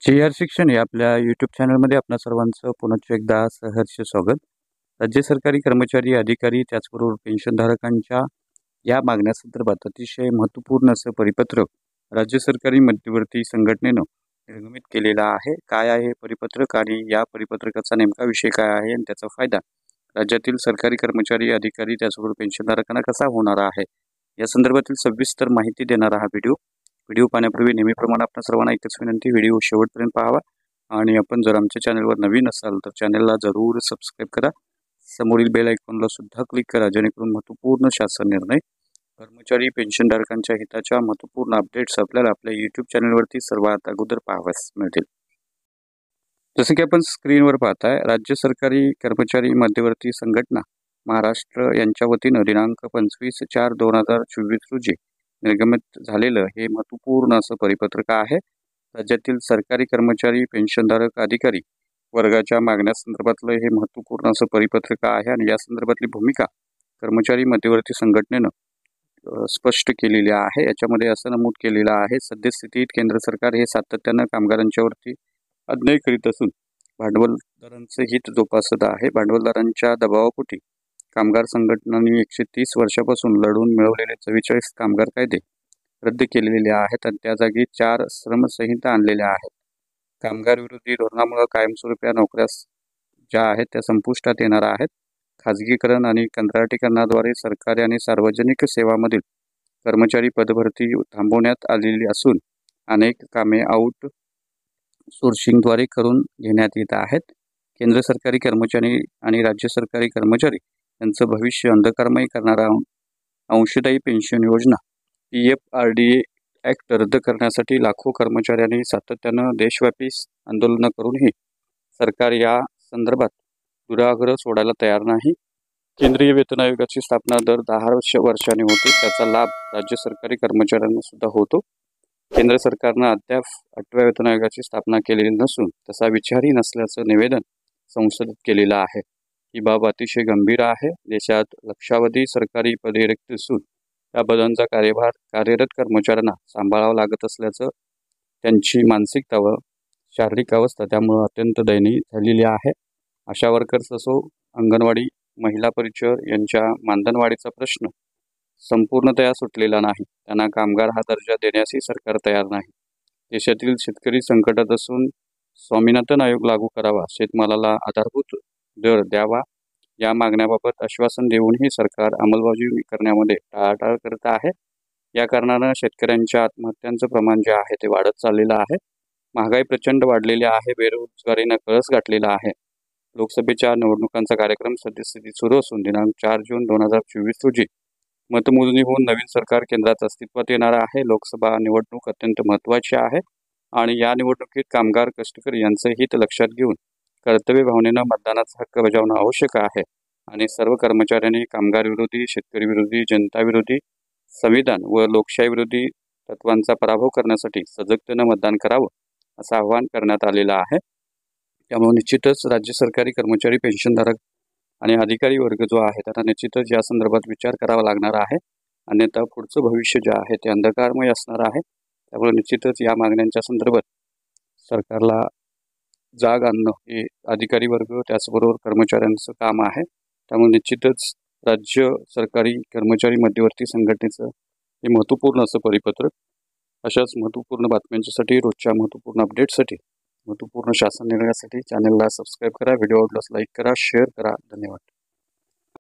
G.R.. शिक्षण या आपल्या यूट्यूब चॅनलमध्ये आपणा सर्वांचं पुन्हा एकदा सहर्ष स्वागत. राज्य सरकारी कर्मचारी, अधिकारी त्याचबरोबर पेन्शनधारकांच्या या मागण्यासंदर्भात अतिशय महत्त्वपूर्ण असं परिपत्रक राज्य सरकारी मध्यवर्ती संघटनेनं निर्गमित केलेलं आहे. काय आहे हे परिपत्रक आणि या परिपत्रकाचा नेमका विषय काय आहे आणि त्याचा फायदा राज्यातील सरकारी कर्मचारी, अधिकारी त्याचबरोबर पेन्शनधारकांना कसा होणार आहे, या संदर्भातील सविस्तर माहिती देणारा हा व्हिडिओ पाहण्यापूर्वी नेहमीप्रमाणे आपण सर्वांना एकच विनंती, व्हिडिओ शेवटपर्यंत पाहावा आणि आपण जर आमच्या चॅनलवर नवीन असाल तर चॅनलला जरूर सबस्क्राईब करा. समोरील बेल आयकॉनला सुद्धा क्लिक करा, जेणेकरून महत्त्वपूर्ण शासन निर्णय, कर्मचारी पेन्शनधारकांच्या हिताच्या महत्त्वपूर्ण अपडेट्स आपल्याला आपल्या यूट्यूब चॅनलवरती सर्वात अगोदर पाहावयास मिळतील. जसं की आपण स्क्रीनवर पाहताय, राज्य सरकारी कर्मचारी मध्यवर्ती संघटना महाराष्ट्र यांच्या वतीनं दिनांक 25/4/2024 रोजी निर्गमित झालेलं हे महत्त्वपूर्ण असं परिपत्रक आहे. राज्यातील सरकारी कर्मचारी, पेन्शनधारक, अधिकारी वर्गाच्या मागण्यासंदर्भातलं हे महत्त्वपूर्ण असं परिपत्रक आहे आणि या संदर्भातली भूमिका कर्मचारी मध्यवर्ती संघटनेनं स्पष्ट केलेली आहे. याच्यामध्ये असं नमूद केलेलं आहे, सद्यस्थितीत केंद्र सरकार हे सातत्यानं कामगारांच्यावरती अन्याय करीत असून भांडवलदारांचं हित जोपासत आहे. भांडवलदारांच्या दबावापोटी कामगार संघटनांनी 130 वर्षापासून लढून मिळवलेले 44 कामगार कायदे रद्द केलेले आहेत आणि त्या जागी 4 श्रमसंहिता आणलेल्या आहेत. कामगार विरोधी धोरणामुळे कायमस्वरूपी नोकऱ्या ज्या आहेत त्या संपुष्टात येणार आहेत. खाजगीकरण आणि कंत्राटीकरणाद्वारे सरकारी आणि सार्वजनिक सेवामधील कर्मचारी पदभरती थांबवण्यात आलेली असून अनेक कामे आउट सोर्सिंगद्वारे करून घेण्यात येत आहेत. केंद्र सरकारी कर्मचारी आणि राज्य सरकारी कर्मचारी यांचं भविष्य अंधकारमय करणारा अंशदायी पेन्शन योजना PFRDA ॲक्ट रद्द करण्यासाठी लाखो कर्मचाऱ्यांनी सातत्यानं देशव्यापी आंदोलनं करूनही सरकार या संदर्भात दुराग्रह सोडायला तयार नाही. केंद्रीय वेतन आयोगाची स्थापना दर 10 वर्षांनी होते, त्याचा लाभ राज्य सरकारी कर्मचाऱ्यांना सुद्धा होतो. केंद्र सरकारनं अद्याप 8व्या वेतन आयोगाची स्थापना केलेली नसून तसा विचारही नसल्याचं निवेदन संसदेत केलेलं आहे. ही बाब अतिशय गंभीर आहे. देशात लक्षावधी सरकारी पदे रिक्त असून त्या पदांचा कार्यभार कार्यरत कर्मचाऱ्यांना सांभाळावा लागत असल्याचं त्यांची मानसिकता व शारीरिक अवस्था त्यामुळं अत्यंत दयनीय झालेली आहे. आशा वर्कर्स असो, अंगणवाडी, महिला परिचर यांच्या मानधनवाढीचा प्रश्न संपूर्णतया सुटलेला नाही. त्यांना कामगार हा दर्जा देण्यासही सरकार तयार नाही. देशातील शेतकरी संकटात असून स्वामीनाथन आयोग लागू करावा, शेतमालाला आधारभूत दर द्यावा या मागण्याबाबत आश्वासन देऊनही सरकार अंमलबजावणी करण्यामध्ये टाळाटाळ करत आहे. या कारणानं शेतकऱ्यांच्या आत्महत्यांचं प्रमाण जे आहे ते वाढत चाललेलं आहे. महागाई प्रचंड वाढलेली आहे. बेरोजगारीनं कळस गाठलेला आहे. लोकसभेच्या निवडणुकांचा कार्यक्रम सद्यस्थितीत सुरू असून दिनांक 4 जून 2024 रोजी मतमोजणी होऊन नवीन सरकार केंद्रात अस्तित्वात येणार आहे. लोकसभा निवडणूक अत्यंत महत्त्वाची आहे आणि या निवडणुकीत कामगार, कष्टकरी यांचं हित लक्षात घेऊन कर्तव्य भावनेनं मतदानाचा हक्क बजावणं आवश्यक आहे आणि सर्व कर्मचाऱ्यांनी कामगार विरोधी, शेतकरी विरोधी, जनता विरोधी, संविधान व लोकशाही विरोधी तत्वांचा पराभव करण्यासाठी सजगतेनं मतदान करावं असं आवाहन करण्यात आलेलं आहे. त्यामुळे निश्चितच राज्य सरकारी कर्मचारी, पेन्शनधारक आणि अधिकारी वर्ग जो आहे त्यांना निश्चितच या संदर्भात विचार करावा लागणार आहे. अन्यथा पुढचं भविष्य जे आहे ते अंधकारमय असणार आहे. त्यामुळे निश्चितच या मागण्यांच्या संदर्भात सरकारला जाग आणणं हे अधिकारी वर्ग त्याचबरोबर कर्मचाऱ्यांचं काम आहे. त्यामुळे निश्चितच राज्य सरकारी कर्मचारी मध्यवर्ती संघटनेचं हे महत्त्वपूर्ण असं परिपत्रक. अशाच महत्त्वपूर्ण बातम्यांच्यासाठी, रोजच्या महत्त्वपूर्ण अपडेट्ससाठी, महत्त्वपूर्ण शासन निर्णयासाठी चॅनलला सबस्क्राईब करा. व्हिडिओ आवडल्यास लाईक करा, शेअर करा. धन्यवाद.